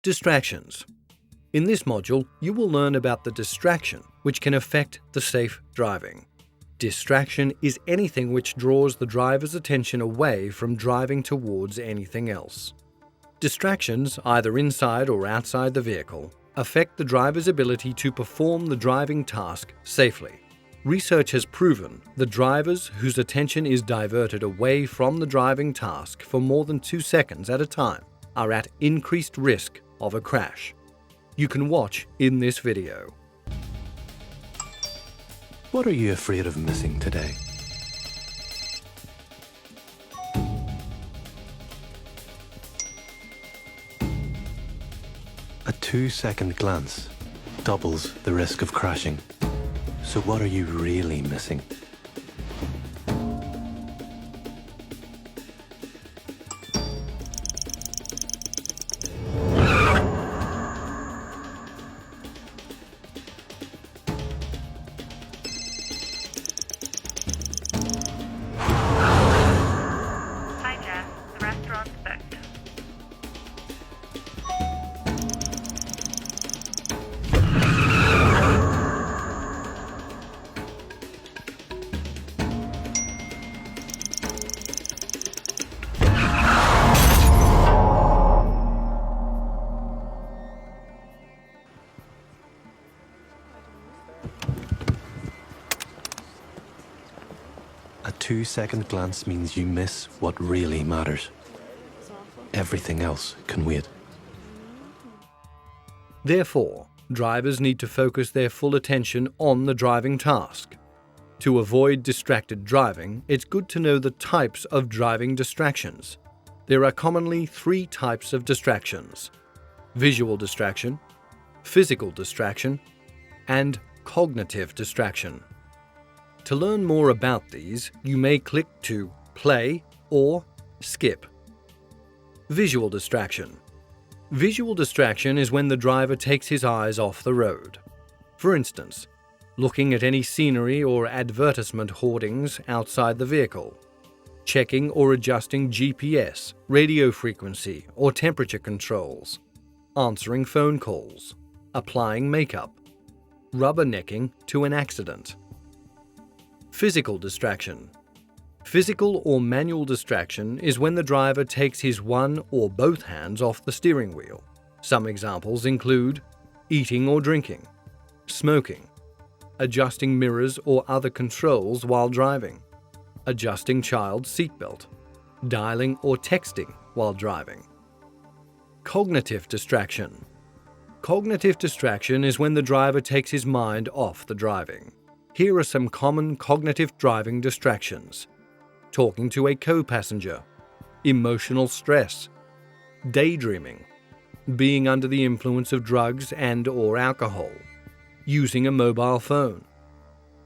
Distractions. In this module, you will learn about the distraction which can affect the safe driving. Distraction is anything which draws the driver's attention away from driving towards anything else. Distractions, either inside or outside the vehicle, affect the driver's ability to perform the driving task safely. Research has proven that drivers whose attention is diverted away from the driving task for more than 2 seconds at a time are at increased risk of a crash. You can watch in this video. What are you afraid of missing today? A 2-second glance doubles the risk of crashing. So what are you really missing? Hi, Jeff. The restaurant's booked. A 2-second glance means you miss what really matters. Everything else can wait. Therefore, drivers need to focus their full attention on the driving task. To avoid distracted driving, it's good to know the types of driving distractions. There are commonly 3 types of distractions: visual distraction, physical distraction, and cognitive distraction. To learn more about these, you may click to play or skip. Visual distraction. Visual distraction is when the driver takes his eyes off the road. For instance, looking at any scenery or advertisement hoardings outside the vehicle, checking or adjusting GPS, radio frequency, or temperature controls, answering phone calls, applying makeup, rubbernecking to an accident. Physical distraction. Physical or manual distraction is when the driver takes his one or both hands off the steering wheel. Some examples include eating or drinking, smoking, adjusting mirrors or other controls while driving, adjusting child's seatbelt, dialing or texting while driving. Cognitive distraction. Cognitive distraction is when the driver takes his mind off the driving. Here are some common cognitive driving distractions: talking to a co-passenger, emotional stress, daydreaming, being under the influence of drugs and/or alcohol, using a mobile phone.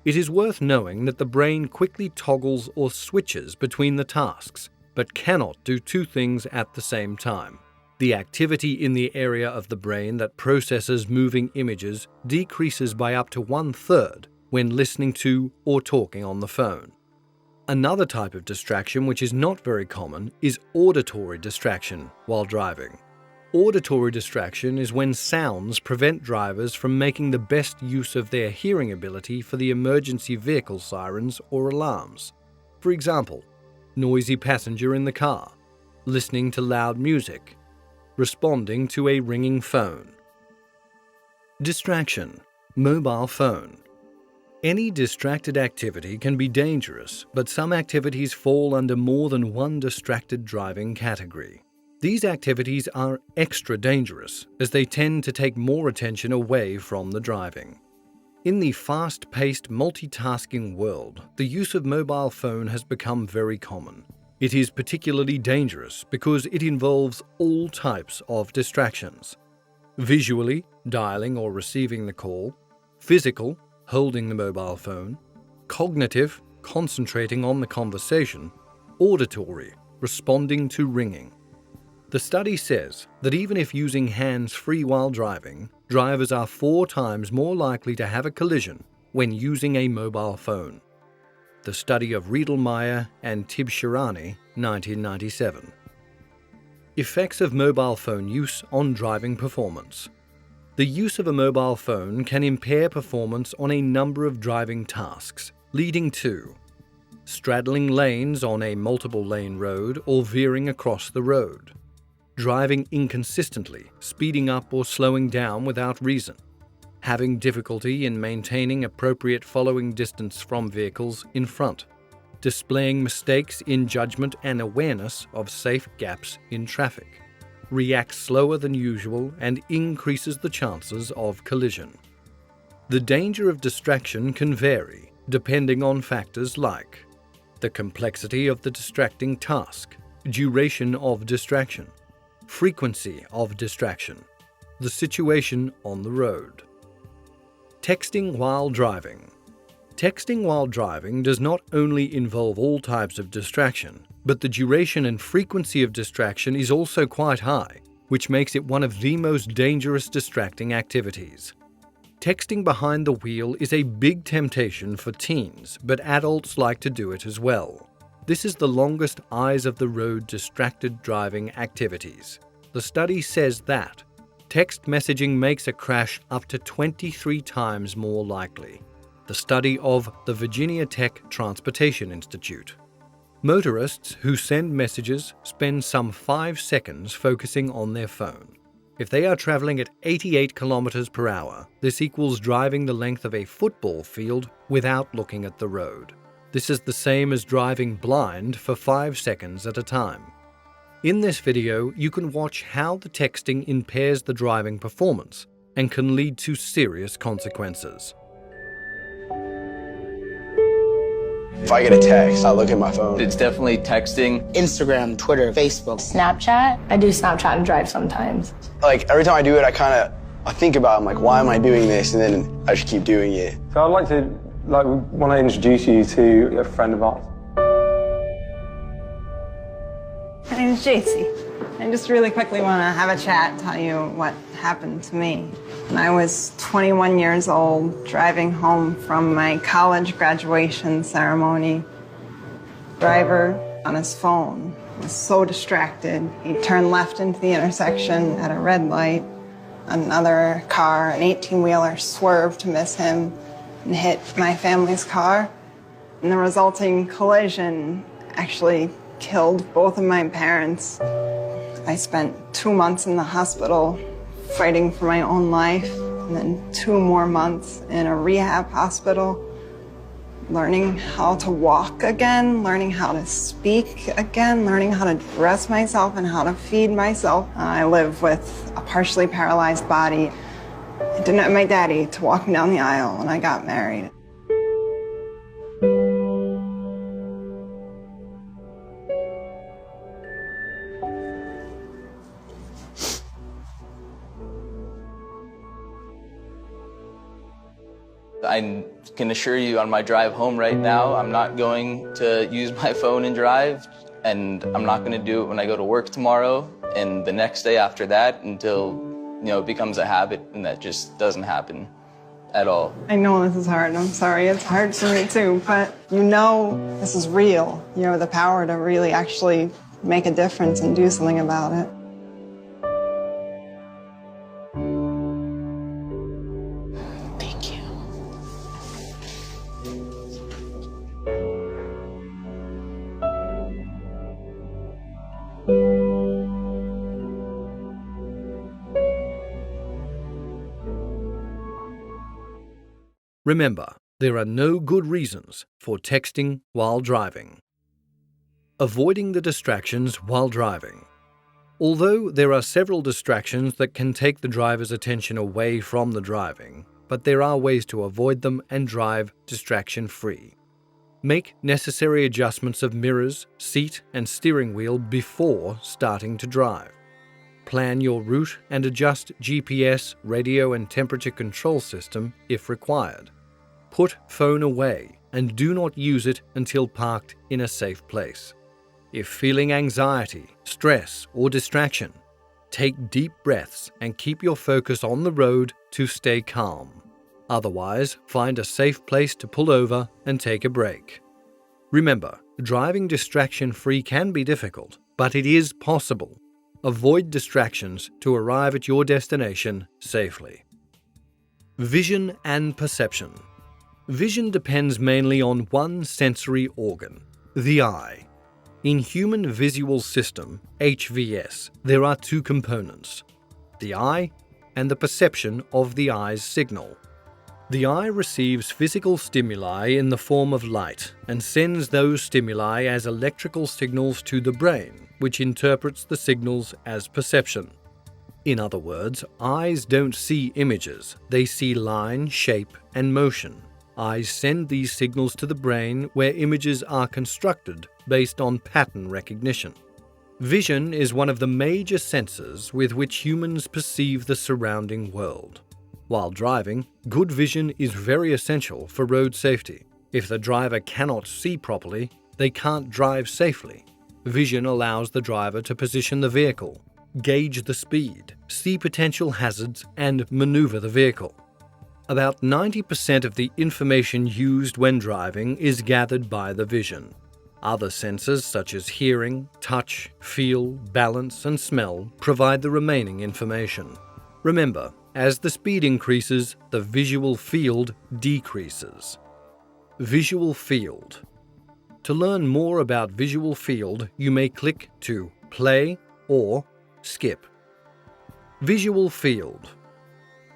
It is worth knowing that the brain quickly toggles or switches between the tasks, but cannot do 2 things at the same time. The activity in the area of the brain that processes moving images decreases by up to 1/3 when listening to or talking on the phone. Another type of distraction which is not very common is auditory distraction while driving. Auditory distraction is when sounds prevent drivers from making the best use of their hearing ability for the emergency vehicle sirens or alarms. For example, noisy passenger in the car, listening to loud music, responding to a ringing phone. Distraction. Mobile phone. Any distracted activity can be dangerous, but some activities fall under more than one distracted driving category. These activities are extra dangerous as they tend to take more attention away from the driving. In the fast-paced multitasking world, the use of mobile phone has become very common. It is particularly dangerous because it involves all types of distractions: visually, dialing or receiving the call; physical, holding the mobile phone; cognitive, concentrating on the conversation; auditory, responding to ringing. The study says that even if using hands-free while driving, drivers are 4 times more likely to have a collision when using a mobile phone. The study of Reuploads and Tibshirani, 1997. Effects of mobile phone use on driving performance. The use of a mobile phone can impair performance on a number of driving tasks, leading to straddling lanes on a multiple-lane road or veering across the road, driving inconsistently, speeding up or slowing down without reason, having difficulty in maintaining appropriate following distance from vehicles in front, displaying mistakes in judgment and awareness of safe gaps in traffic, reacts slower than usual and increases the chances of collision. The danger of distraction can vary depending on factors like the complexity of the distracting task, duration of distraction, frequency of distraction, the situation on the road. Texting while driving. Texting while driving does not only involve all types of distraction, but the duration and frequency of distraction is also quite high, which makes it one of the most dangerous distracting activities. Texting behind the wheel is a big temptation for teens, but adults like to do it as well. This is the longest eyes of the road distracted driving activities. The study says that text messaging makes a crash up to 23 times more likely. The study of the Virginia Tech Transportation Institute. Motorists who send messages spend some 5 seconds focusing on their phone. If they are traveling at 88 kilometers per hour, this equals driving the length of a football field without looking at the road. This is the same as driving blind for 5 seconds at a time. In this video, you can watch how the texting impairs the driving performance and can lead to serious consequences. If I get a text, I look at my phone. It's definitely texting. Instagram, Twitter, Facebook. Snapchat. I do Snapchat and drive sometimes. Like, every time I do it, I think about it. I'm like, why am I doing this? And then I just keep doing it. So I'd like to, want to introduce you to a friend of ours. My name is JC. I just really quickly want to have a chat, tell you what happened to me. When I was 21 years old, driving home from my college graduation ceremony, driver on his phone was so distracted. He turned left into the intersection at a red light. Another car, an 18-wheeler, swerved to miss him and hit my family's car. And the resulting collision actually killed both of my parents. I spent 2 months in the hospital fighting for my own life, and then 2 more months in a rehab hospital, learning how to walk again, learning how to speak again, learning how to dress myself and how to feed myself. I live with a partially paralyzed body. I didn't have my daddy to walk me down the aisle when I got married. I can assure you on my drive home right now, I'm not going to use my phone and drive, and I'm not going to do it when I go to work tomorrow and the next day after that until, it becomes a habit, and that just doesn't happen at all. I know this is hard. I'm sorry. It's hard for me too, but this is real. You have the power to really actually make a difference and do something about it. Remember, there are no good reasons for texting while driving. Avoiding the distractions while driving. Although there are several distractions that can take the driver's attention away from the driving, but there are ways to avoid them and drive distraction-free. Make necessary adjustments of mirrors, seat, and steering wheel before starting to drive. Plan your route and adjust GPS, radio, and temperature control system if required. Put phone away and do not use it until parked in a safe place. If feeling anxiety, stress, or distraction, take deep breaths and keep your focus on the road to stay calm. Otherwise, find a safe place to pull over and take a break. Remember, driving distraction-free can be difficult, but it is possible. Avoid distractions to arrive at your destination safely. Vision and perception. Vision depends mainly on one sensory organ, the eye. In human visual system, HVS, there are two components, the eye and the perception of the eye's signal. The eye receives physical stimuli in the form of light and sends those stimuli as electrical signals to the brain, which interprets the signals as perception. In other words, eyes don't see images, they see line, shape, and motion. Eyes send these signals to the brain where images are constructed based on pattern recognition. Vision is one of the major senses with which humans perceive the surrounding world. While driving, good vision is very essential for road safety. If the driver cannot see properly, they can't drive safely. Vision allows the driver to position the vehicle, gauge the speed, see potential hazards, and maneuver the vehicle. About 90% of the information used when driving is gathered by the vision. Other senses such as hearing, touch, feel, balance, and smell provide the remaining information. Remember, as the speed increases, the visual field decreases. Visual field. To learn more about visual field, you may click to play or skip. Visual field.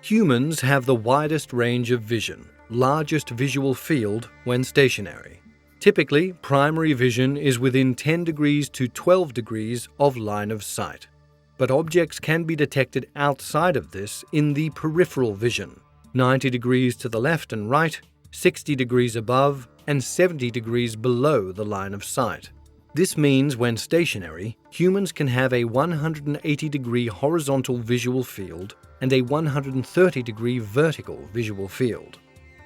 Humans have the widest range of vision, largest visual field when stationary. Typically, primary vision is within 10 degrees to 12 degrees of line of sight. But objects can be detected outside of this in the peripheral vision, 90 degrees to the left and right, 60 degrees above, and 70 degrees below the line of sight. This means when stationary, humans can have a 180-degree horizontal visual field and a 130-degree vertical visual field.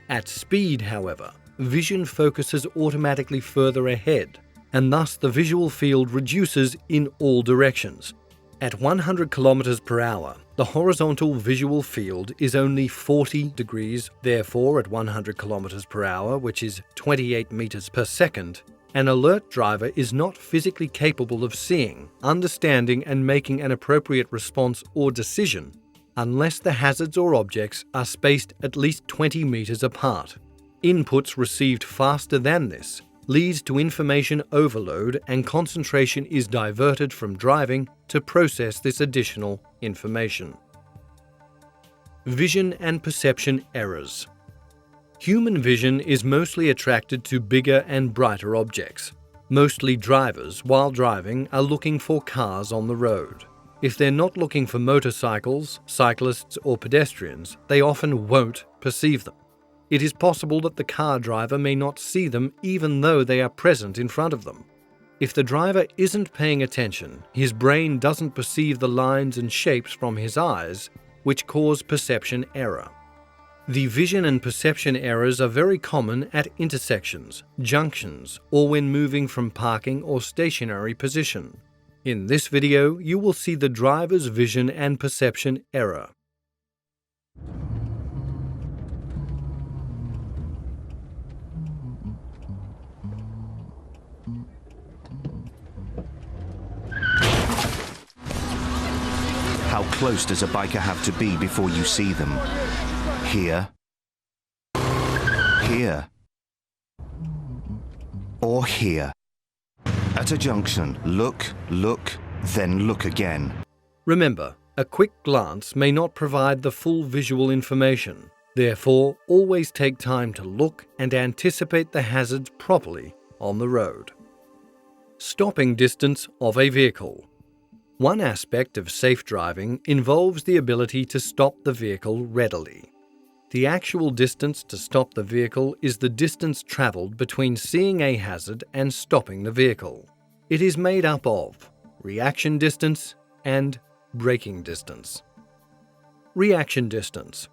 At speed, however, vision focuses automatically further ahead, and thus the visual field reduces in all directions. At 100 km per hour, the horizontal visual field is only 40 degrees, therefore at 100 km per hour, which is 28 meters per second, an alert driver is not physically capable of seeing, understanding, and making an appropriate response or decision unless the hazards or objects are spaced at least 20 meters apart. Inputs received faster than this leads to information overload, and concentration is diverted from driving to process this additional information. Vision and perception errors. Human vision is mostly attracted to bigger and brighter objects. Mostly drivers, while driving, are looking for cars on the road. If they're not looking for motorcycles, cyclists, or pedestrians, they often won't perceive them. It is possible that the car driver may not see them even though they are present in front of them. If the driver isn't paying attention, his brain doesn't perceive the lines and shapes from his eyes, which cause perception error. The vision and perception errors are very common at intersections, junctions, or when moving from parking or stationary position. In this video, you will see the driver's vision and perception error. How close does a biker have to be before you see them? Here, here, or here. At a junction, look, then look again. Remember, a quick glance may not provide the full visual information. Therefore, always take time to look and anticipate the hazards properly on the road. Stopping distance of a vehicle. One aspect of safe driving involves the ability to stop the vehicle readily. The actual distance to stop the vehicle is the distance traveled between seeing a hazard and stopping the vehicle. It is made up of reaction distance and braking distance. Reaction distance.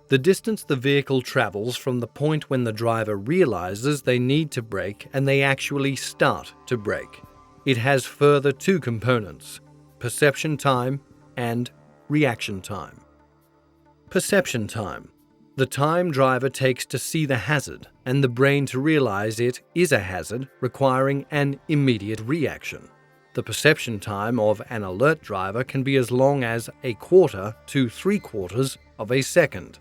The distance the vehicle travels from the point when the driver realizes they need to brake and they actually start to brake. It has further two components: perception time and reaction time. Perception time. The time driver takes to see the hazard and the brain to realize it is a hazard requiring an immediate reaction. The perception time of an alert driver can be as long as 1/4 to 3/4 of a second.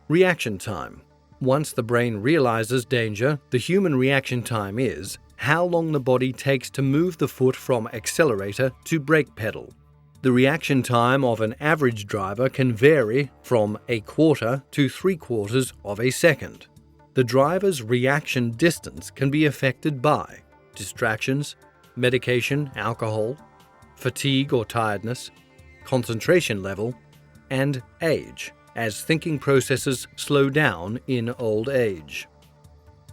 Reaction time. Once the brain realizes danger, the human reaction time is how long the body takes to move the foot from accelerator to brake pedal. The reaction time of an average driver can vary from 1/4 to 3/4 of a second. The driver's reaction distance can be affected by distractions, medication, alcohol, fatigue or tiredness, concentration level, and age, as thinking processes slow down in old age.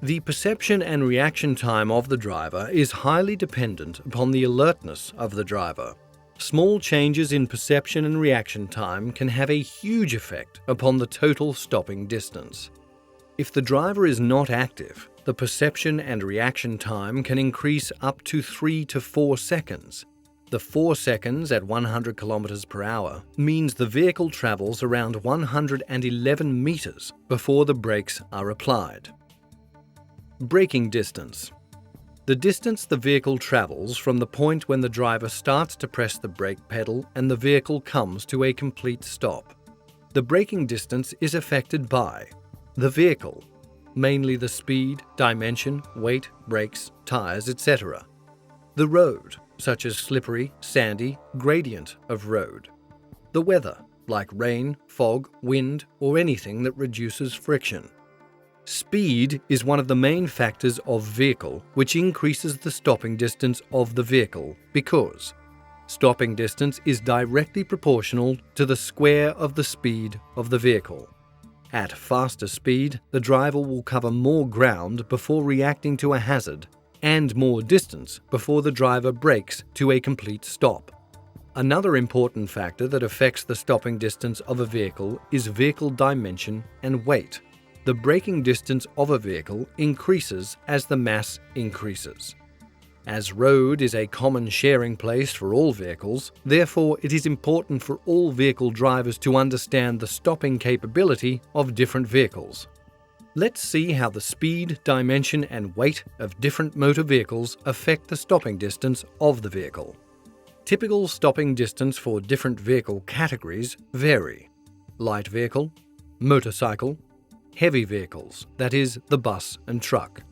The perception and reaction time of the driver is highly dependent upon the alertness of the driver. Small changes in perception and reaction time can have a huge effect upon the total stopping distance. If the driver is not active, the perception and reaction time can increase up to 3 to 4 seconds. The 4 seconds at 100 km per hour means the vehicle travels around 111 meters before the brakes are applied. Braking distance. The distance the vehicle travels from the point when the driver starts to press the brake pedal and the vehicle comes to a complete stop. The braking distance is affected by the vehicle, mainly the speed, dimension, weight, brakes, tires, etc. The road, such as slippery, sandy, gradient of road. The weather, like rain, fog, wind, or anything that reduces friction. Speed is one of the main factors of vehicle which increases the stopping distance of the vehicle because stopping distance is directly proportional to the square of the speed of the vehicle. At faster speed, the driver will cover more ground before reacting to a hazard and more distance before the driver brakes to a complete stop. Another important factor that affects the stopping distance of a vehicle is vehicle dimension and weight. The braking distance of a vehicle increases as the mass increases. As road is a common sharing place for all vehicles, therefore it is important for all vehicle drivers to understand the stopping capability of different vehicles. Let's see how the speed, dimension, and weight of different motor vehicles affect the stopping distance of the vehicle. Typical stopping distance for different vehicle categories vary. Light vehicle, motorcycle, heavy vehicles, that is, the bus and truck.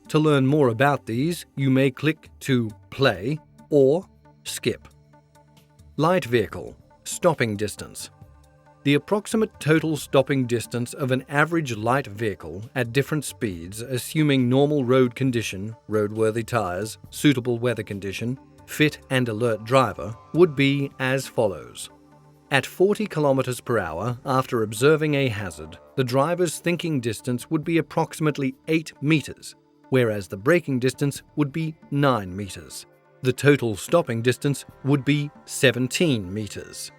To learn more about these, you may click to play or skip. Light vehicle, stopping distance. The approximate total stopping distance of an average light vehicle at different speeds, assuming normal road condition, roadworthy tires, suitable weather condition, fit and alert driver, would be as follows. At 40 km per hour, after observing a hazard, the driver's thinking distance would be approximately 8 meters, whereas the braking distance would be 9 meters. The total stopping distance would be 17 meters.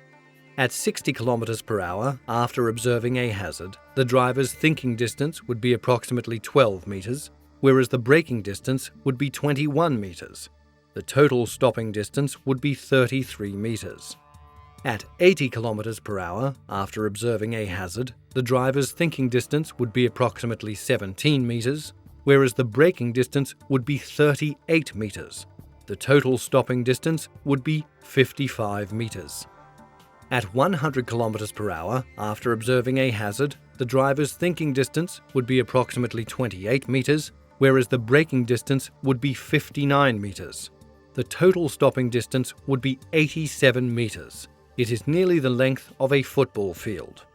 At 60 km per hour, after observing a hazard, the driver's thinking distance would be approximately 12 meters, whereas the braking distance would be 21 meters. The total stopping distance would be 33 meters. At 80 km per hour, after observing a hazard, the driver's thinking distance would be approximately 17 meters, whereas the braking distance would be 38 meters. The total stopping distance would be 55 meters. At 100 km per hour, after observing a hazard, the driver's thinking distance would be approximately 28 meters, whereas the braking distance would be 59 meters. The total stopping distance would be 87 meters. It is nearly the length of a football field.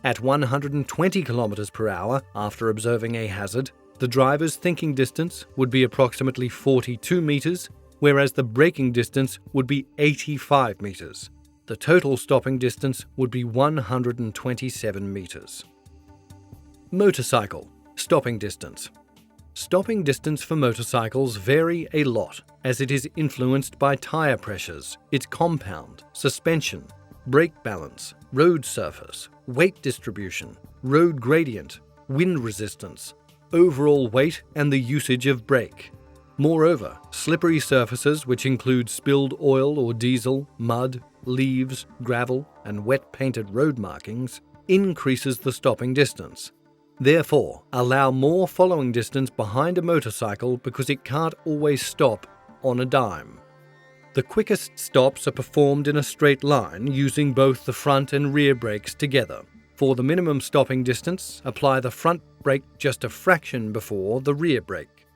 At 120 km per hour, after observing a hazard, the driver's thinking distance would be approximately 42 meters, whereas the braking distance would be 85 meters. The total stopping distance would be 127 meters. Motorcycle, stopping distance. Stopping distance for motorcycles vary a lot as it is influenced by tire pressures, its compound, suspension, brake balance, road surface, weight distribution, road gradient, wind resistance, overall weight and the usage of brake. Moreover, slippery surfaces which include spilled oil or diesel, mud, leaves, gravel, and wet painted road markings increases the stopping distance. Therefore, allow more following distance behind a motorcycle because it can't always stop on a dime. The quickest stops are performed in a straight line using both the front and rear brakes together. For the minimum stopping distance, apply the front brake just a fraction before the rear brake.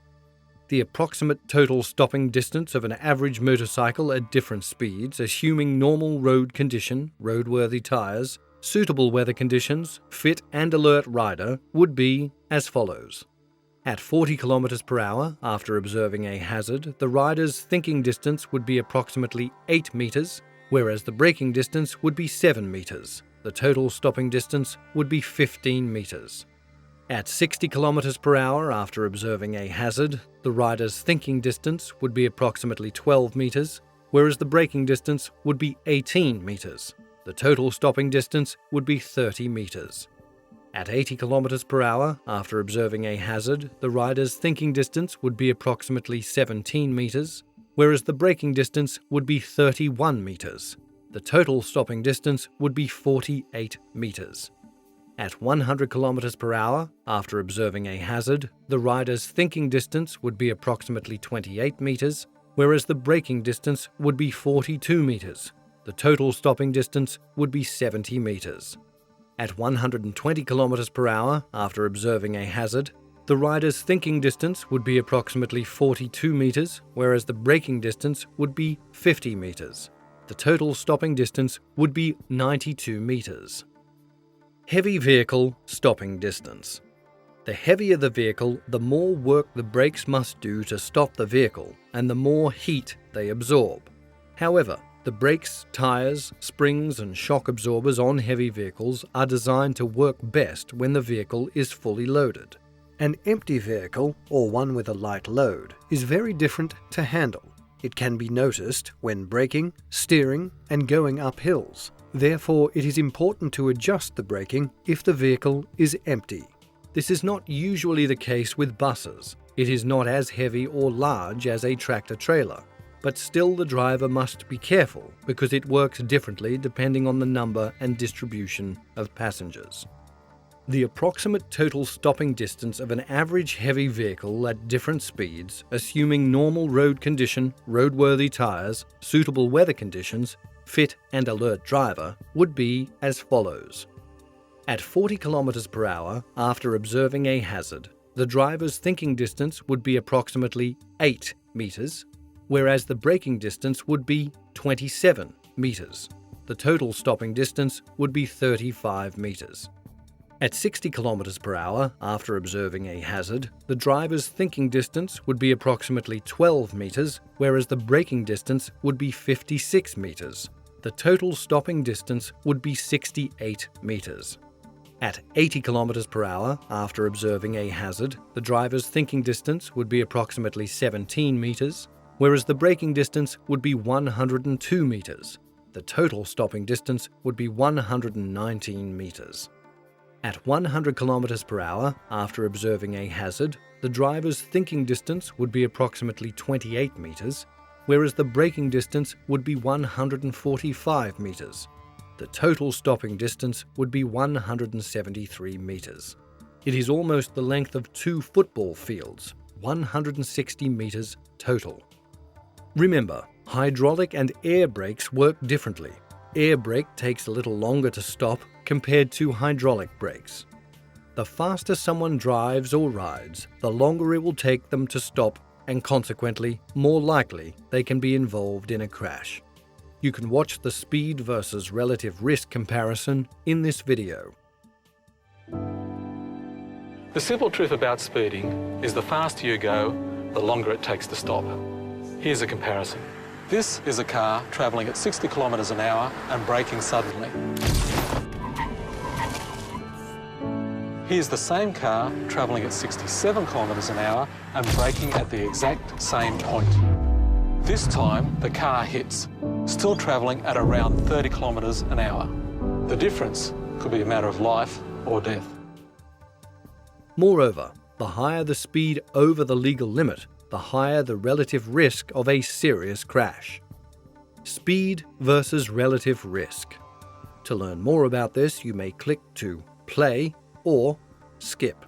The approximate total stopping distance of an average motorcycle at different speeds, assuming normal road condition, roadworthy tyres, suitable weather conditions, fit and alert rider, would be as follows. At 40 km per hour, after observing a hazard, the rider's thinking distance would be approximately 8 meters, whereas the braking distance would be 7 meters. The total stopping distance would be 15 meters. At 60 km per hour, after observing a hazard, the rider's thinking distance would be approximately 12 meters, whereas the braking distance would be 18 meters. The total stopping distance would be 30 meters. At 80 km per hour, after observing a hazard, the rider's thinking distance would be approximately 17 meters, whereas the braking distance would be 31 meters. The total stopping distance would be 48 meters. At 100 km per hour, after observing a hazard, the rider's thinking distance would be approximately 28 meters, whereas the braking distance would be 42 meters. The total stopping distance would be 70 meters. At 120 km per hour, after observing a hazard, the rider's thinking distance would be approximately 42 meters, whereas the braking distance would be 50 meters. The total stopping distance would be 92 meters. Heavy vehicle stopping distance. The heavier the vehicle, the more work the brakes must do to stop the vehicle, and the more heat they absorb. However, the brakes, tyres, springs and shock absorbers on heavy vehicles are designed to work best when the vehicle is fully loaded. An empty vehicle, or one with a light load, is very different to handle. It can be noticed when braking, steering and going up hills. Therefore, it is important to adjust the braking if the vehicle is empty. This is not usually the case with buses. It is not as heavy or large as a tractor-trailer. But still the driver must be careful because it works differently depending on the number and distribution of passengers. The approximate total stopping distance of an average heavy vehicle at different speeds, assuming normal road condition, roadworthy tyres, suitable weather conditions, fit and alert driver, would be as follows. At 40 km per hour, after observing a hazard, the driver's thinking distance would be approximately 8 meters, whereas the braking distance would be 27 meters. The total stopping distance would be 35 meters. At 60 km per hour, after observing a hazard, the driver's thinking distance would be approximately 12 meters, whereas the braking distance would be 56 meters. The total stopping distance would be 68 meters. At 80 km per hour, after observing a hazard, the driver's thinking distance would be approximately 17 meters, whereas the braking distance would be 102 meters. The total stopping distance would be 119 meters. At 100 km per hour, after observing a hazard, the driver's thinking distance would be approximately 28 meters, whereas the braking distance would be 145 meters. The total stopping distance would be 173 meters. It is almost the length of 2 football fields, 160 meters total. Remember, hydraulic and air brakes work differently. Air brake takes a little longer to stop compared to hydraulic brakes. The faster someone drives or rides, the longer it will take them to stop, and consequently, more likely they can be involved in a crash. You can watch the speed versus relative risk comparison in this video. The simple truth about speeding is the faster you go, the longer it takes to stop. Here's a comparison. This is a car travelling at 60 kilometres an hour and braking suddenly. Here's the same car travelling at 67 kilometres an hour and braking at the exact same point. This time, the car hits, still travelling at around 30 kilometres an hour. The difference could be a matter of life or death. Moreover, the higher the speed over the legal limit, the higher the relative risk of a serious crash. Speed versus relative risk. To learn more about this, you may click to play or skip.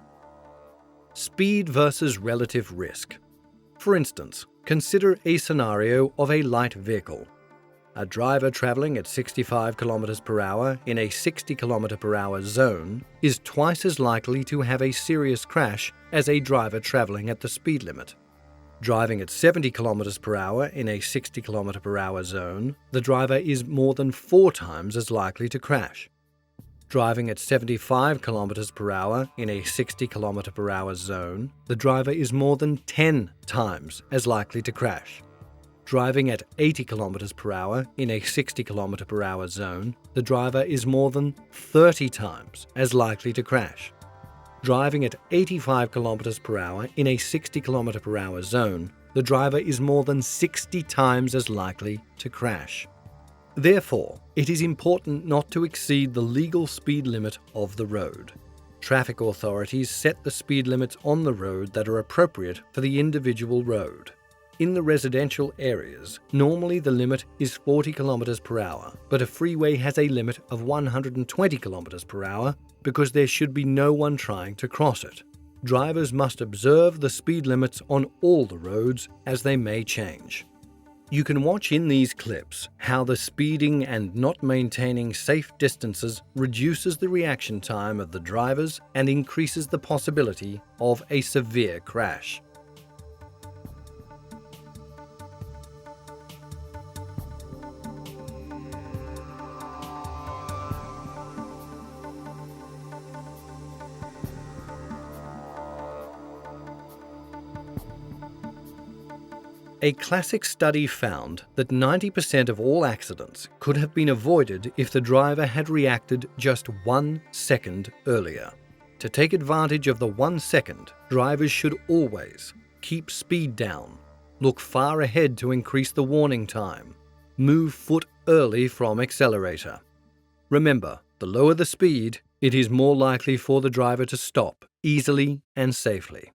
Speed versus relative risk. For instance, Consider a scenario of a light vehicle. A driver traveling at 65 km per hour in a 60 km per hour zone is twice as likely to have a serious crash as a driver traveling at the speed limit. Driving at 70 km per hour in a 60 km per hour zone, the driver is more than 4 times as likely to crash. Driving at 75 km per hour in a 60 km per hour zone, the driver is more than 10 times as likely to crash. Driving at 80 km per hour in a 60 km per hour zone, the driver is more than 30 times as likely to crash. Driving at 85 km per hour in a 60 km per hour zone, the driver is more than 60 times as likely to crash. Therefore, it is important not to exceed the legal speed limit of the road. Traffic authorities set the speed limits on the road that are appropriate for the individual road. In the residential areas, normally the limit is 40 km per hour, but a freeway has a limit of 120 km per hour because there should be no one trying to cross it. Drivers must observe the speed limits on all the roads as they may change. You can watch in these clips how the speeding and not maintaining safe distances reduces the reaction time of the drivers and increases the possibility of a severe crash. A classic study found that 90% of all accidents could have been avoided if the driver had reacted just 1 second earlier. To take advantage of the 1 second, drivers should always keep speed down, look far ahead to increase the warning time, move foot early from accelerator. Remember, the lower the speed, it is more likely for the driver to stop easily and safely.